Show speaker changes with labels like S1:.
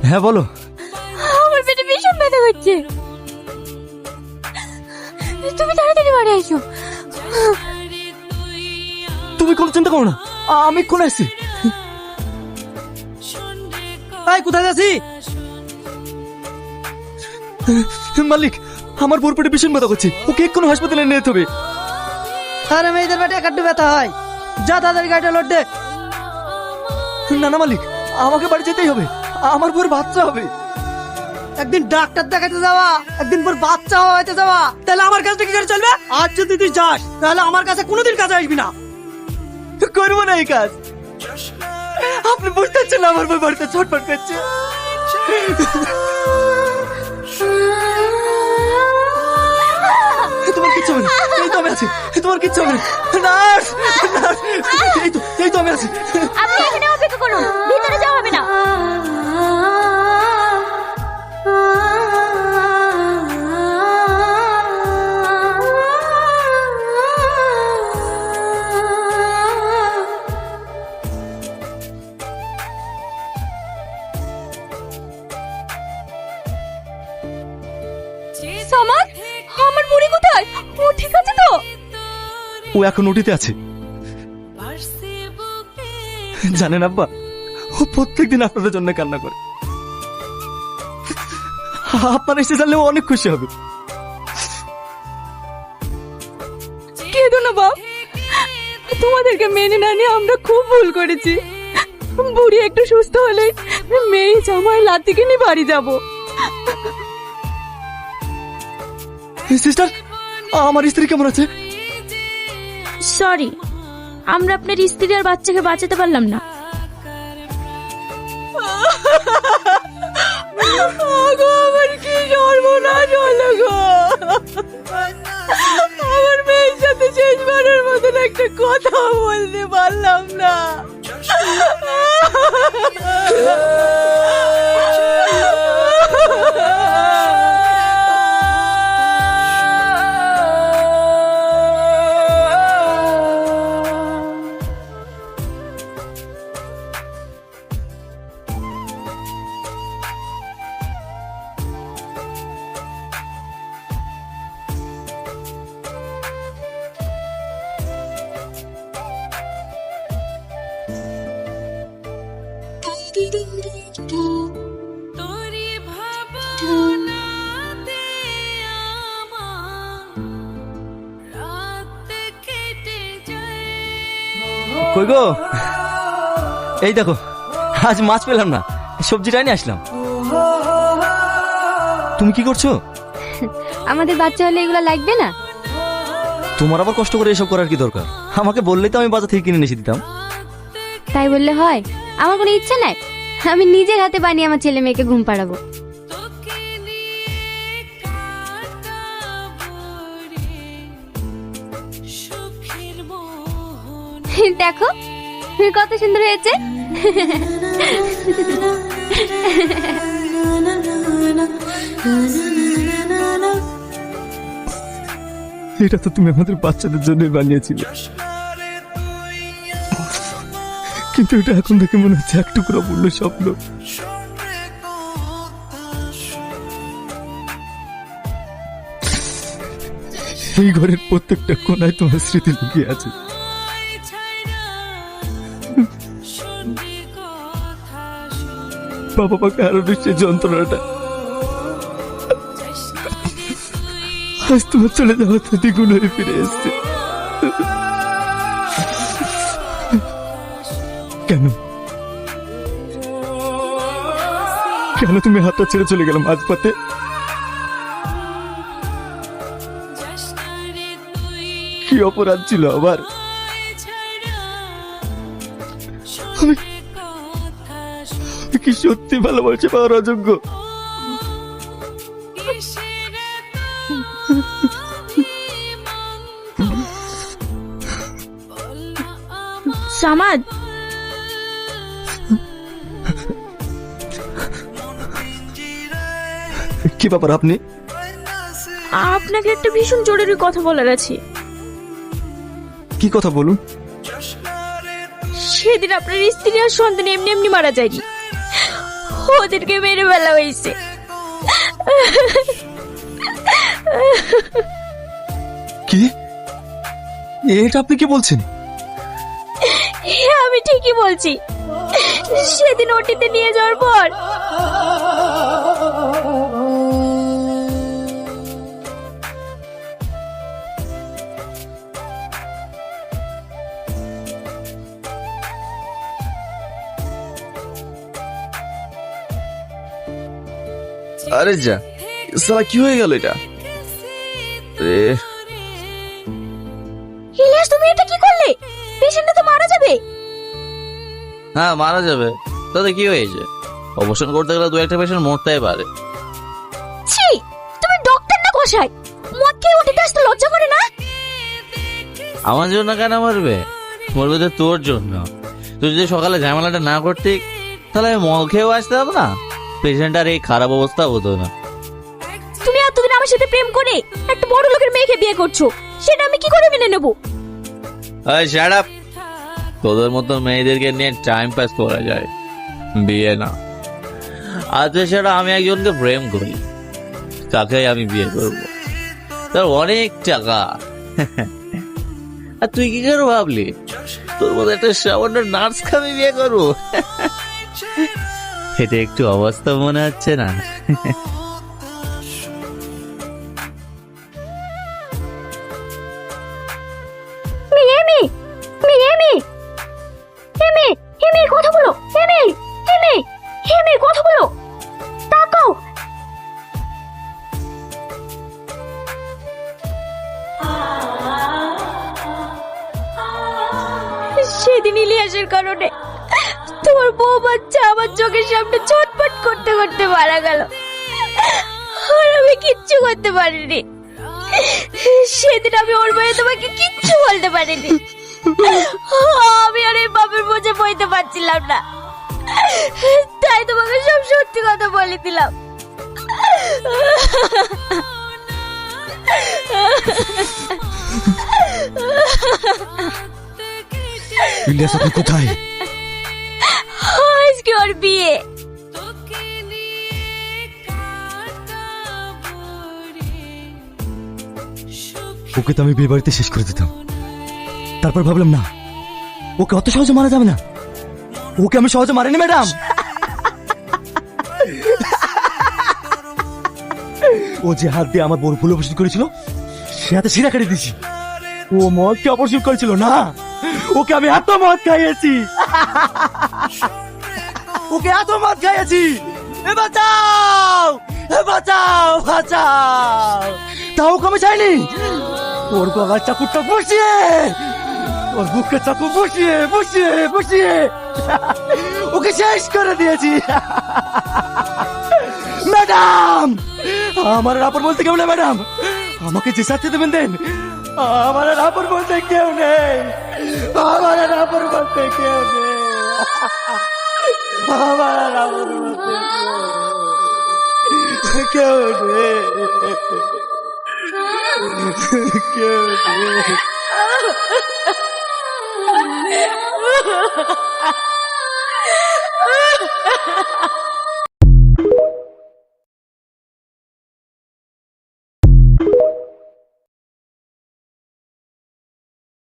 S1: হ্যাঁ বলো।
S2: আমার পেটে ভীষণ ব্যথা করছে, তুমি তাড়াতাড়ি বাড়ি এসো।
S1: তুমি কোনো চিন্তা করো না, আমি এক্ষুনি আসছি। কোথায় যাচ্ছি? মালিক, আমার বোর পেটে ভীষণ ব্যথা করছে, ওকে এক্ষুনি হাসপাতালে নিয়ে যেতে হবে।
S3: আরে মেয়েদের পেটে একটু ব্যথা হয়, যা তাড়াতাড়ি গাড়িটা লোড দে।
S1: না না মালিক, আমাকে বাড়ি যেতেই হবে, আমার বোর বাচ্চা হবে।
S3: একদিন ডাক্তার দেখাতে যাওয়া, একদিন পর বাচ্চা হইতে যাওয়া, তাহলে আমার কাছে কি করে চলবে? আজ যদি তুই যাস তাহলে আমার কাছে কোনোদিন কাজে আসবি না।
S1: করবো না এই কাজ। আপনি বুঝতে পারছেন না আমার বই বাড়িতে ছটফট করছে। তোমার কিচ্ছু হবে না, এই তো আমি আছি, তোমার কিচ্ছু হবে না। নার্স, নার্স, এই তো আমি আছি।
S2: আপনি এখানে অপেক্ষা করুন, ভিতরে যাওয়া হবে না। সামাদ, আমার বুড়ি কোথায়? ও ঠিক আছে তো?
S1: ও এখন ওটিতে আছে। জানেন আব্বা, ও প্রত্যেকদিন আপনাদের জন্য কান্না করে। আপনার এসে জানলে ও অনেক খুশি হবে।
S2: কেঁদো না বাপ, তোমাদেরকে মেনে না নিয়ে আমরা খুব ভুল করেছি। বুড়ি একটু সুস্থ হলে মেয়ে জামাই লাতিকে নিয়ে বাড়ি যাবো।
S1: সিস্টার, আমার স্ত্রী কেমন আছে?
S2: সরি, আমরা আপনার স্ত্রী আর বাচ্চাকে বাঁচাতে পারলাম না। আমার কি সর্বনাশ হলো গো! আমার মেয়ের সাথে শেষবারের মতন একটা কথা বলতে পারলাম না।
S1: কই গো, এই দেখো, আজ মাছ পেলাম না, সবজিটাই নিয়ে আসলাম। তুমি কি করছো?
S2: আমাদের বাচ্চা হলে এগুলো লাগবে না।
S1: তোমার আবার কষ্ট করে এসব করার কি দরকার? আমাকে বললেই তো আমি বাজার থেকে কিনে এসে দিতাম।
S2: তাই বললে হয়? আমার কোনো ইচ্ছা নাই, আমি নিজের হাতে বানিয়ে আমার ছেলে মেয়েকে ঘুম পাড়াবো। দেখো কত সুন্দর হয়েছে।
S1: এটা তো তুমি আমাদের বাচ্চাদের জন্য বানিয়েছিলে, কিন্তু এটা এখন থেকে মনে হচ্ছে এক টুকরো পূর্ণ স্বপ্ন। এই ঘরের প্রত্যেকটা কোনায় তোমার স্মৃতি লুকিয়ে আছে। বাবা মাকে হারানোর সে যন্ত্রণাটা আজ তোমার চলে যাওয়াতে দ্বিগুণ হয়ে ফিরে এসছে। কেন কেন তুমি হাতটা ছেড়ে চলে গেলাম আজ পথে? কি অপরাধ ছিল আবার? আমি কি সত্যি ভালোবাসা পাওয়ার অযোগ্য?
S2: সামাদ,
S1: কি ব্যাপার আপনি?
S2: আপনাকে একটা ভীষণ জরুরি কথা বলার আছে।
S1: কি কথা বলুন?
S2: সেদিন আপনার স্ত্রী আর সন্তান এমনি এমনি মারা যায়নি, ওদেরকে মেরে ফেলা হয়েছে।
S1: কি? এটা আপনি কি বলছেন?
S2: হ্যাঁ, আমি ঠিকই বলছি। সেদিন ওটিতে নিয়ে যাওয়ার পর
S1: আরে যা, সালা কি হয়ে গেল এটা? রে
S2: ইলিয়াস, তুমি এটা কি করলে? পেশেন্টটা তো মারা যাবে।
S4: হ্যাঁ, মারা যাবে। তাতে কি হয়েছে? অপারেশন করতে গেলে দু একটা পেশেন্ট মরতেই পারে।
S2: ছি, তুমি ডক্টর না কসাই? মদ খেয়ে উঠে আসতে লজ্জা করে না?
S4: আমার জন্য কেন মরবে? মরবে তো তোর জন্য। তুই যদি সকালে ঝামেলাটা না করতি তাহলে আমি মদ খেয়েও আসতে হবে না, পেশেন্টার এই খারাপ অবস্থা হতো না।
S2: তুমি এতদিন আমার সাথে প্রেম করে একটা বড় লোকের মেয়েকে বিয়ে করছো, সেটা আমি কি করে মেনে নেব?
S4: এই শাট আপ! তোদের মতো মেয়েদেরকে নিয়ে টাইম পাস করা যায়, বিয়ে না। আর সেটা আমি একজনকে প্রেম করি, তাকেই আমি বিয়ে করব। তার অনেক টাকা। আর তুই কি করে ভাবলি তোর মতো একটা সামান্য নার্সকে আমি বিয়ে করবো? এটা একটু অবস্থা মনে হচ্ছে না?
S2: কথা বলো, কথা বলো, তাকাও। সেদিন ইলিয়াসের কারণে তোমার বউ বাচ্চা আমার চোখের সামনে ছটফট করতে করতে মারা গেল, আর আমি কিচ্ছু করতে পারিনি। সেদিন আমি ওর বয়ে তোমাকে কিচ্ছু বলতে পারিনি। আমি আর এই বাপের বোঝে বইতে পারছিলাম না, তাই তোমাকে সব সত্যি কথা বলে দিলাম।
S1: ইলিয়াস, আপনি কোথায়?
S2: আজকে ওর বিয়ে।
S1: ওকে তো আমি বিয়ে বাড়িতে শেষ করে দিতাম, তারপর ভাবলাম না, ওকে অত সহজে মারা যাবে না। ওকে আমি সহজে মারিনি ম্যাডাম। ও যে হাত দিয়ে আমার বড় ফুল অপারেশন করেছিল, সে হাতে শিরা কেটে দিয়েছি। ও মদকে অপারেশন করেছিল না, ওকে আমি এত মদ খাইয়েছি, ওকে এত মদ খাইয়েছি। এ বাঁচাও, এ বাঁচাও, বাঁচাও। তাও ওকে আমি চাইনি। ওর গলার চাকুটা বসিয়ে, ওর বুকে চাকু বসিয়ে বসিয়ে বসিয়ে ওকে শেষ করে দিয়েছি। ম্যাডাম, আমার রাপর বলতে কেউ নেই ম্যাডাম, আমাকে যে শাস্তি দেবেন দেন। আমার রাপর বলতে কেউ নেই, আমার রাপর বলতে কেউ নেই, আমার রাপর বলতে কেউ নেই, কেউ নেই।
S2: Ha ha ha!